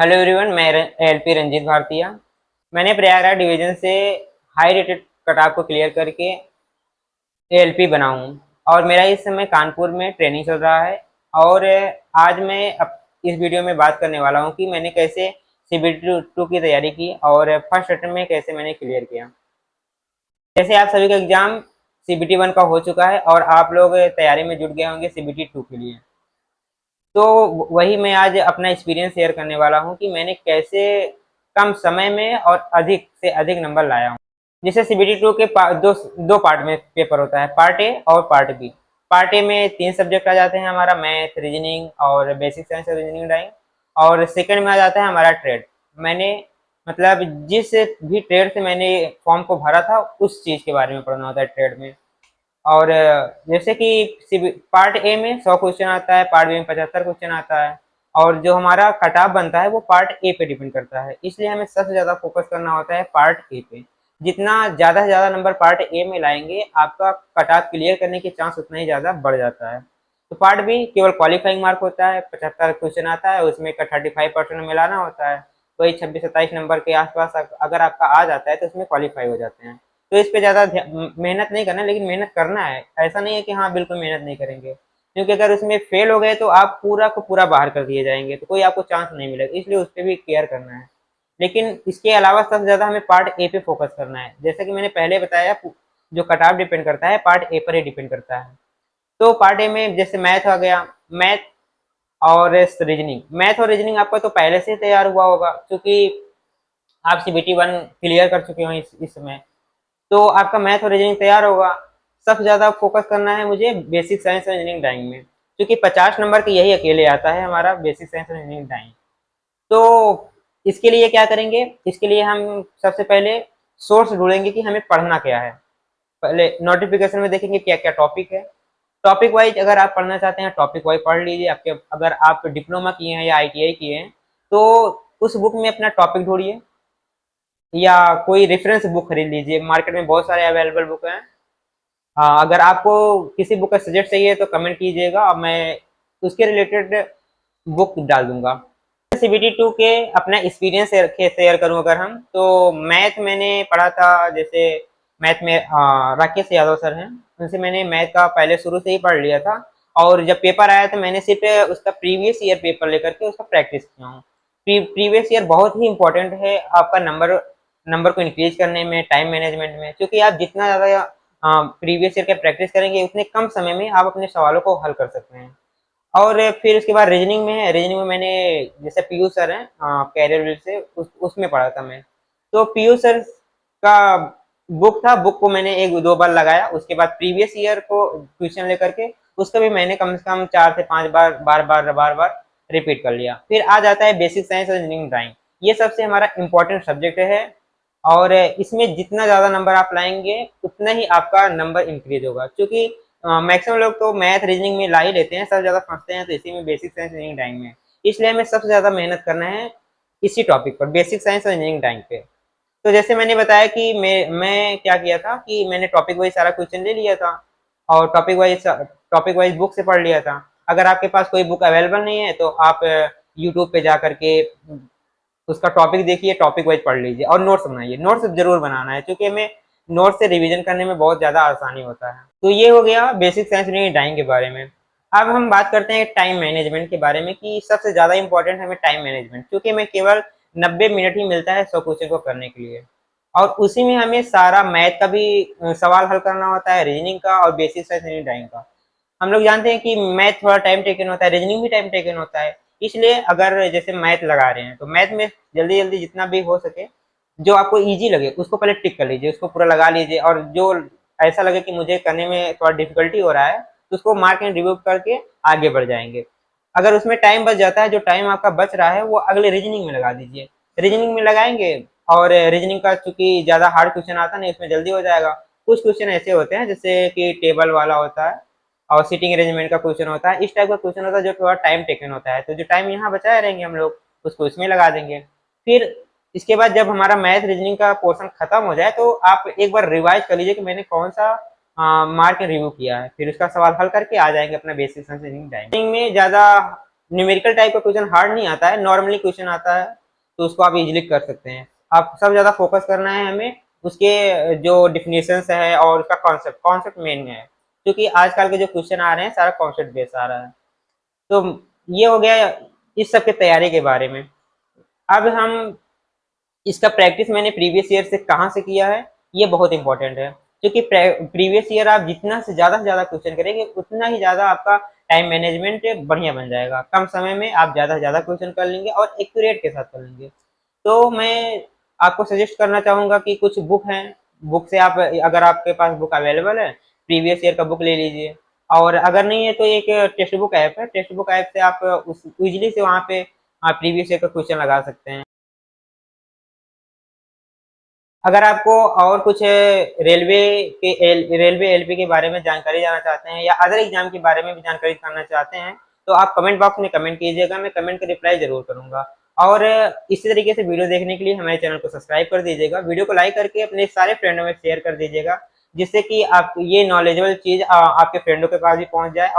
Hello everyone, मैं LP Ranjit भारतीय। मैंने प्रयागराज डिवीजन से हाई रेटेड कटाव को क्लियर करके एएलपी बना हूँ और मेरा इस समय कानपुर में ट्रेनिंग चल रहा है। और आज मैं इस वीडियो में बात करने वाला हूँ कि मैंने कैसे सीबीटी 2 की तैयारी की और फर्स्ट अटेम्प्ट में कैसे मैंने क्लियर किया। जैसे आप सभी का एग्जाम सीबीटी 1 का हो चुका है और आप लोग तैयारी में जुट गए होंगे सीबीटी 2 के लिए। तो वही मैं आज अपना एक्सपीरियंस शेयर करने वाला हूँ कि मैंने कैसे कम समय में और अधिक से अधिक नंबर लाया हूँ। जैसे सीबीटी 2 के दो दो पार्ट में पेपर होता है, पार्ट ए और पार्ट बी। पार्ट ए में 3 सब्जेक्ट आ जाते हैं, हमारा मैथ, रीजनिंग और बेसिक साइंस और रीजनिंग ड्राइंग। और सेकंड में आ जाता है हमारा ट्रेड। मैंने मतलब जिस भी ट्रेड से मैंने फॉर्म को भरा था उस चीज़ के बारे में पढ़ना होता है ट्रेड में। और जैसे कि पार्ट ए में 100 क्वेश्चन आता है, पार्ट बी में 75 क्वेश्चन आता है। और जो हमारा कट ऑफ बनता है वो पार्ट ए पे डिपेंड करता है, इसलिए हमें सबसे ज़्यादा फोकस करना होता है पार्ट ए पे। जितना ज़्यादा से ज़्यादा नंबर पार्ट ए में लाएंगे, आपका कट ऑफ क्लियर करने के चांस उतना ही ज़्यादा बढ़ जाता है। तो पार्ट बी केवल क्वालिफाइंग मार्क होता है, 75 क्वेश्चन आता है, उसमें का 35% मिलाना होता है। वही 26-27 नंबर के आसपास अगर आपका आ जाता है तो उसमें क्वालिफाई हो जाते हैं। तो इस पे ज़्यादा मेहनत नहीं करना, लेकिन मेहनत करना है। ऐसा नहीं है कि हाँ बिल्कुल मेहनत नहीं करेंगे, क्योंकि अगर उसमें फेल हो गए तो आप पूरा को पूरा बाहर कर दिए जाएंगे, तो कोई आपको चांस नहीं मिलेगा। इसलिए उस पर भी केयर करना है। लेकिन इसके अलावा सबसे ज़्यादा हमें पार्ट ए पे फोकस करना है। जैसे कि मैंने पहले बताया, जो कट ऑफ डिपेंड करता है पार्ट ए पर ही डिपेंड करता है। तो पार्ट ए में जैसे मैथ आ गया, मैथ और रीजनिंग आपका तो पहले से तैयार हुआ होगा, क्योंकि आप सीबीटी 1 क्लियर कर चुके हो इस समय। तो आपका मैथ और रीजनिंग तैयार होगा। सबसे ज़्यादा फोकस करना है मुझे बेसिक साइंस और इंजीनियरिंग ड्राइंग में, क्योंकि 50 नंबर की यही अकेले आता है हमारा बेसिक साइंस और इंजीनियरिंग ड्राइंग। तो इसके लिए क्या करेंगे, इसके लिए हम सबसे पहले सोर्स ढूंढेंगे कि हमें पढ़ना क्या है। पहले नोटिफिकेशन में देखेंगे क्या क्या टॉपिक है। टॉपिक वाइज अगर आप पढ़ना चाहते हैं टॉपिक वाइज पढ़ लीजिए। आपके अगर आप डिप्लोमा किए हैं या आईटीआई किए हैं तो उस बुक में अपना टॉपिक ढूंढिए, या कोई रेफरेंस बुक खरीद लीजिए। मार्केट में बहुत सारे अवेलेबल बुक हैं। अगर आपको किसी बुक का सजेस्ट चाहिए तो कमेंट कीजिएगा और मैं उसके रिलेटेड बुक डाल दूंगा। सीबीटी 2 के अपना एक्सपीरियंस शेयर करूं अगर हम, तो मैथ मैंने पढ़ा था। जैसे मैथ में राकेश यादव सर हैं, उनसे मैंने मैथ का पहले शुरू से ही पढ़ लिया था। और जब पेपर आया तो मैंने सिर्फ उसका प्रीवियस ईयर पेपर लेकर के उसका प्रैक्टिस किया हूँ। प्रीवियस ईयर बहुत ही इंपॉर्टेंट है आपका नंबर नंबर को इंक्रीज करने में, टाइम मैनेजमेंट में। क्योंकि आप जितना ज़्यादा प्रीवियस ईयर का प्रैक्टिस करेंगे उतने कम समय में आप अपने सवालों को हल कर सकते हैं। और फिर उसके बाद रीजनिंग में है। रीजनिंग में मैंने जैसे पीयू सर हैं कैरियर बिल्ड से, उसमें पढ़ा था मैं। तो पीयू सर का बुक था, बुक को मैंने एक दो बार लगाया। उसके बाद प्रीवियस ईयर को क्वेश्चन लेकर के उसका भी मैंने कम से कम 4 से 5 बार बार बार रिपीट कर लिया। फिर आ जाता है बेसिक साइंस और इंजीनियरिंग ड्राइंग। ये सबसे हमारा इम्पोर्टेंट सब्जेक्ट है और इसमें जितना ज़्यादा नंबर आप लाएंगे उतना ही आपका नंबर इंक्रीज होगा। क्योंकि मैक्सिमम लोग तो मैथ रीजनिंग में ला ही लेते हैं, सबसे ज़्यादा फंसते हैं तो इसी में बेसिक साइंस इंजीनियरिंग ड्राइंग में। इसलिए हमें सबसे ज़्यादा मेहनत करना है इसी टॉपिक पर, बेसिक साइंस और इंजीनियरिंग ड्राइंग पे। तो जैसे मैंने बताया कि मैं क्या किया था कि मैंने टॉपिक वाइज सारा क्वेश्चन ले लिया था और टॉपिक वाइज बुक से पढ़ लिया था। अगर आपके पास कोई बुक अवेलेबल नहीं है तो आप यूट्यूब पे जा करके उसका टॉपिक देखिए, टॉपिक वाइज पढ़ लीजिए और नोट्स बनाइए। नोट्स जरूर बनाना है, क्योंकि हमें नोट्स से रिवीजन करने में बहुत ज़्यादा आसानी होता है। तो ये हो गया बेसिक साइंस रीजनिंग ड्राइंग के बारे में। अब हम बात करते हैं टाइम मैनेजमेंट के बारे में, कि सबसे ज़्यादा इंपॉर्टेंट हमें टाइम मैनेजमेंट, क्योंकि हमें केवल 90 मिनट ही मिलता है 100 क्वेश्चन को करने के लिए। और उसी में हमें सारा मैथ का भी सवाल हल करना होता है, रीजनिंग का और बेसिक साइंस रीजनिंग ड्राइंग का। हम लोग जानते हैं कि मैथ थोड़ा टाइम टेकन होता है, रीजनिंग भी टाइम टेकन होता है। इसलिए अगर जैसे मैथ लगा रहे हैं तो मैथ में जल्दी जल्दी जितना भी हो सके जो आपको इजी लगे उसको पहले टिक कर लीजिए, उसको पूरा लगा लीजिए। और जो ऐसा लगे कि मुझे करने में थोड़ा डिफिकल्टी हो रहा है तो उसको मार्क एंड रिव्यू करके आगे बढ़ जाएंगे। अगर उसमें टाइम बच जाता है, जो टाइम आपका बच रहा है वो अगले रीजनिंग में लगा दीजिए। रीजनिंग में लगाएंगे और रीजनिंग का चूंकि ज़्यादा हार्ड क्वेश्चन आता नहीं, उसमें जल्दी हो जाएगा। कुछ क्वेश्चन ऐसे होते हैं जैसे कि टेबल वाला होता है और सीटिंग अरेंजमेंट का क्वेश्चन होता है, इस टाइप का क्वेश्चन होता है जो थोड़ा टाइम टेकन होता है। तो जो टाइम यहाँ बचाए रहेंगे हम लोग उसको इसमें लगा देंगे। फिर इसके बाद जब हमारा मैथ रीजनिंग का पोर्शन खत्म हो जाए तो आप एक बार रिवाइज कर लीजिए कि मैंने कौन सा मार्क रिव्यू किया है। फिर उसका सवाल हल करके आ जाएंगे अपना बेसिक रीजनिंग टाइम में। ज़्यादा न्यूमेरिकल टाइप का क्वेश्चन हार्ड नहीं आता है, नॉर्मली क्वेश्चन आता है, तो उसको आप इजीली कर सकते हैं। आप सब ज़्यादा फोकस करना है हमें उसके जो डिफिनेशंस है और उसका कॉन्सेप्ट कॉन्सेप्ट मेन है, क्योंकि आजकल के जो क्वेश्चन आ रहे हैं सारा कॉन्सेप्ट बेस्ड आ रहा है। तो ये हो गया इस सब की तैयारी के बारे में। अब हम इसका प्रैक्टिस मैंने प्रीवियस ईयर से कहाँ से किया है, ये बहुत इंपॉर्टेंट है, क्योंकि प्रीवियस ईयर आप जितना से ज़्यादा क्वेश्चन करेंगे उतना ही ज़्यादा आपका टाइम मैनेजमेंट बढ़िया बन जाएगा। कम समय में आप ज़्यादा से ज़्यादा क्वेश्चन कर लेंगे और एक्यूरेट के साथ कर लेंगे। तो मैं आपको सजेस्ट करना चाहूँगा कि कुछ बुक हैं, बुक से आप, अगर आपके पास बुक अवेलेबल है, प्रीवियस ईयर का बुक ले लीजिए। और अगर नहीं है तो एक टेक्स्ट बुक ऐप है, टेक्स्ट बुक ऐप से आप उस ईजिली से वहाँ पे आप प्रीवियस ईयर का क्वेश्चन लगा सकते हैं। अगर आपको और कुछ रेलवे एलपी के बारे में जानकारी जानना चाहते हैं या अदर एग्जाम के बारे में भी जानकारी जानना चाहते हैं, तो आप कमेंट बॉक्स में कमेंट कीजिएगा, मैं कमेंट का रिप्लाई जरूर करूंगा। और इसी तरीके से वीडियो देखने के लिए हमारे चैनल को सब्सक्राइब कर दीजिएगा, वीडियो को लाइक करके अपने सारे फ्रेंडों में शेयर कर दीजिएगा, जिससे कि आप ये नॉलेजेबल चीज़ आपके फ्रेंडों के पास भी पहुंच जाए।